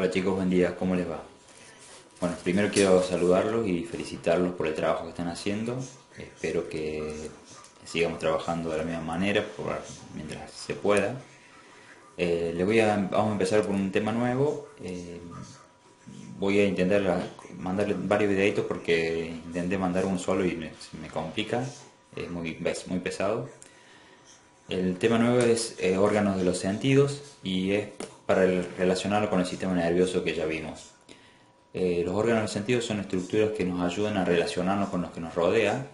Hola chicos, buen día, ¿cómo les va? Bueno, primero quiero saludarlos y felicitarlos por el trabajo que están haciendo. Espero que sigamos trabajando de la misma manera mientras se pueda. Vamos a empezar por un tema nuevo. Voy a intentar mandarle varios videitos porque intenté mandar un solo y se me complica. Es muy pesado. El tema nuevo es órganos de los sentidos y es para relacionarlo con el sistema nervioso que ya vimos. Los órganos de los sentidos son estructuras que nos ayudan a relacionarnos con los que nos rodea,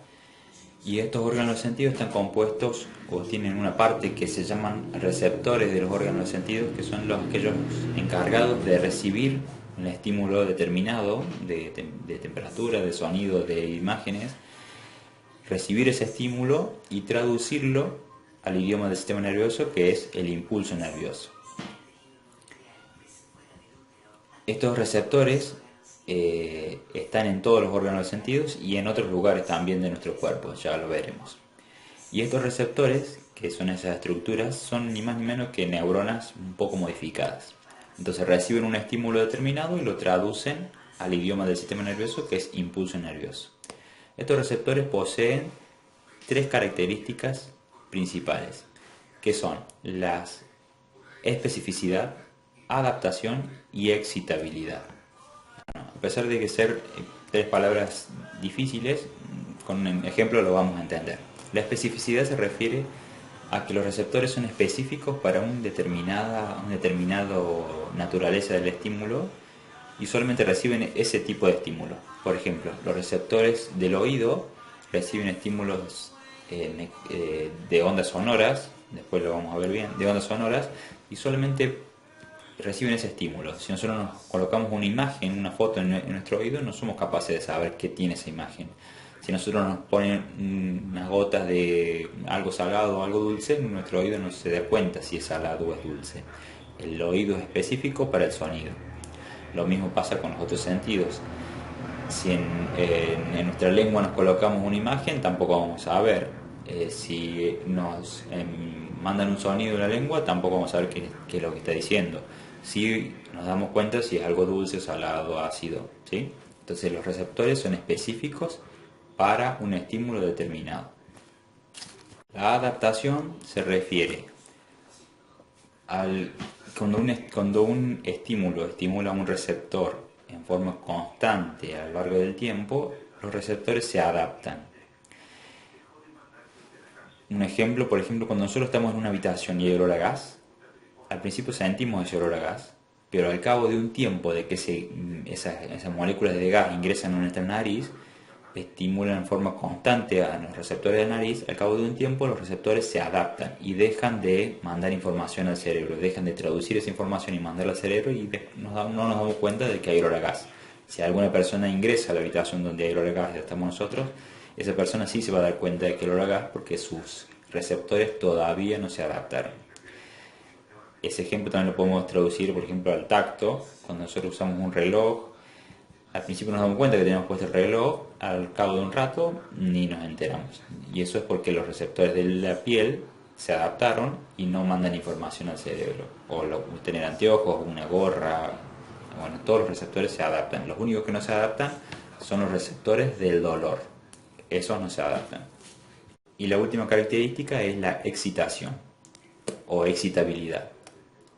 y estos órganos de los sentidos están compuestos o tienen una parte que se llaman receptores de los órganos de los sentidos, que son aquellos encargados de recibir un estímulo determinado de temperatura, de sonido, de imágenes, recibir ese estímulo y traducirlo al idioma del sistema nervioso, que es el impulso nervioso. Estos receptores están en todos los órganos de los sentidos y en otros lugares también de nuestro cuerpo, ya lo veremos. Y estos receptores, que son esas estructuras, son ni más ni menos que neuronas un poco modificadas. Entonces reciben un estímulo determinado y lo traducen al idioma del sistema nervioso, que es impulso nervioso. Estos receptores poseen tres características principales, que son la especificidad, adaptación y excitabilidad. A pesar de que ser tres palabras difíciles, con un ejemplo lo vamos a entender. La especificidad se refiere a que los receptores son específicos para una determinada naturaleza del estímulo y solamente reciben ese tipo de estímulo. Por ejemplo, los receptores del oído reciben estímulos de ondas sonoras, después lo vamos a ver bien, de ondas sonoras, y solamente reciben ese estímulo. Si nosotros nos colocamos una imagen, una foto en nuestro oído, no somos capaces de saber qué tiene esa imagen. Si nosotros nos ponen unas gotas de algo salado o algo dulce, nuestro oído no se da cuenta si es salado o es dulce. El oído es específico para el sonido. Lo mismo pasa con los otros sentidos. Si en nuestra lengua nos colocamos una imagen, tampoco vamos a ver. Si nos mandan un sonido en la lengua, tampoco vamos a ver qué es lo que está diciendo. Si nos damos cuenta si es algo dulce, salado, ácido, ¿sí? Entonces los receptores son específicos para un estímulo determinado. La adaptación se refiere cuando un estímulo estimula a un receptor en forma constante a lo largo del tiempo, los receptores se adaptan. Un ejemplo, por ejemplo, cuando nosotros estamos en una habitación y hay olor a gas, al principio sentimos ese olor a gas, pero al cabo de un tiempo de que esas moléculas de gas ingresan a nuestra nariz, estimulan en forma constante a los receptores de la nariz, al cabo de un tiempo los receptores se adaptan y dejan de mandar información al cerebro, dejan de traducir esa información y mandarla al cerebro y no nos damos cuenta de que hay olor a gas. Si alguna persona ingresa a la habitación donde hay olor a gas y estamos nosotros, esa persona sí se va a dar cuenta de que hay olor a gas porque sus receptores todavía no se adaptaron. Ese ejemplo también lo podemos traducir, por ejemplo, al tacto. Cuando nosotros usamos un reloj, al principio nos damos cuenta que tenemos puesto el reloj, al cabo de un rato ni nos enteramos. Y eso es porque los receptores de la piel se adaptaron y no mandan información al cerebro. O tener anteojos, una gorra, bueno, todos los receptores se adaptan. Los únicos que no se adaptan son los receptores del dolor. Esos no se adaptan. Y la última característica es la excitación o excitabilidad.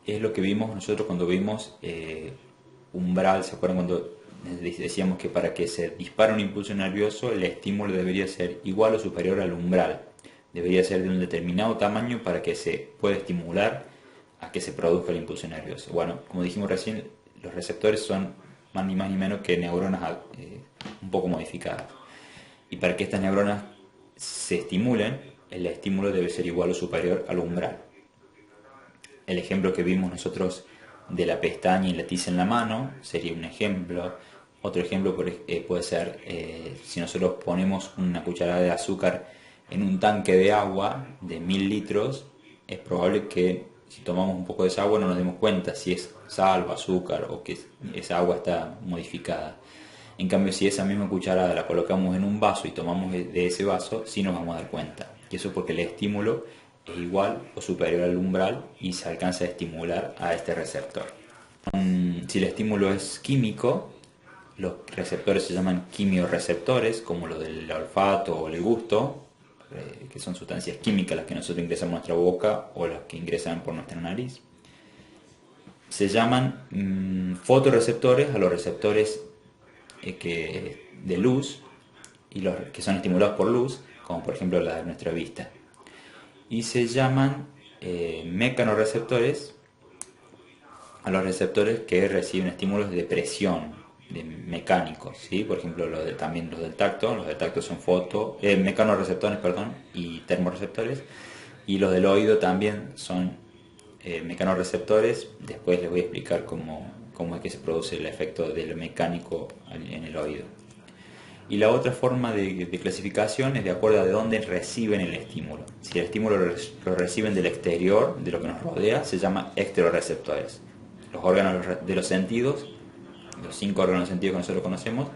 Es lo que vimos nosotros cuando vimos umbral. ¿Se acuerdan cuando decíamos que para que se dispare un impulso nervioso el estímulo debería ser igual o superior al umbral? Debería ser de un determinado tamaño para que se pueda estimular a que se produzca el impulso nervioso. Bueno, como dijimos recién, los receptores son ni más ni menos que neuronas un poco modificadas. Y para que estas neuronas se estimulen, el estímulo debe ser igual o superior al umbral. El ejemplo que vimos nosotros de la pestaña y la tiza en la mano sería un ejemplo. Otro ejemplo puede ser si nosotros ponemos una cucharada de azúcar en un tanque de agua de 1000 litros, es probable que si tomamos un poco de esa agua no nos demos cuenta si es sal o azúcar o que esa agua está modificada. En cambio, si esa misma cucharada la colocamos en un vaso y tomamos de ese vaso, sí nos vamos a dar cuenta. Y eso es porque el estímulo es igual o superior al umbral y se alcanza a estimular a este receptor. Si el estímulo es químico, los receptores se llaman quimiorreceptores, como los del olfato o el gusto, que son sustancias químicas las que nosotros ingresamos a nuestra boca o las que ingresan por nuestra nariz. Se llaman fotorreceptores a los receptores de luz y los que son estimulados por luz, como por ejemplo la de nuestra vista. Y se llaman mecanorreceptores a los receptores que reciben estímulos de presión, de mecánicos, ¿sí? Por ejemplo, también los del tacto. Los del tacto son mecanorreceptores, perdón, y termorreceptores. Y los del oído también son mecanorreceptores. Después les voy a explicar cómo es que se produce el efecto del mecánico en el oído. Y la otra forma de clasificación es de acuerdo a de dónde reciben el estímulo. Si el estímulo lo reciben del exterior, de lo que nos rodea, se llama exteroreceptores. Los órganos de los sentidos, los 5 órganos de sentidos que nosotros conocemos,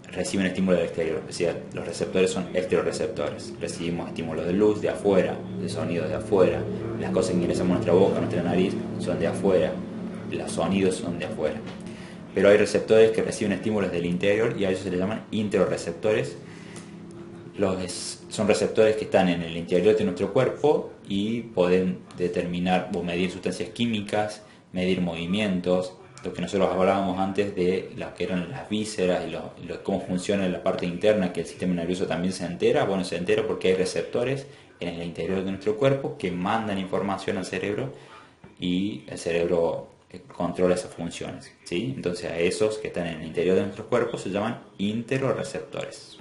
reciben estímulo del exterior. Es decir, los receptores son exteroreceptores. Recibimos estímulos de luz de afuera, de sonidos de afuera. Las cosas que ingresamos a nuestra boca, a nuestra nariz, son de afuera. Los sonidos son de afuera. Pero hay receptores que reciben estímulos del interior y a ellos se les llaman interoreceptores. Son receptores que están en el interior de nuestro cuerpo y pueden determinar o medir sustancias químicas, medir movimientos, lo que nosotros hablábamos antes de las que eran las vísceras y cómo funciona la parte interna, que el sistema nervioso también se entera. Bueno, se entera porque hay receptores en el interior de nuestro cuerpo que mandan información al cerebro y el cerebro controla esas funciones, ¿sí? Entonces a esos que están en el interior de nuestro cuerpo se llaman interoreceptores.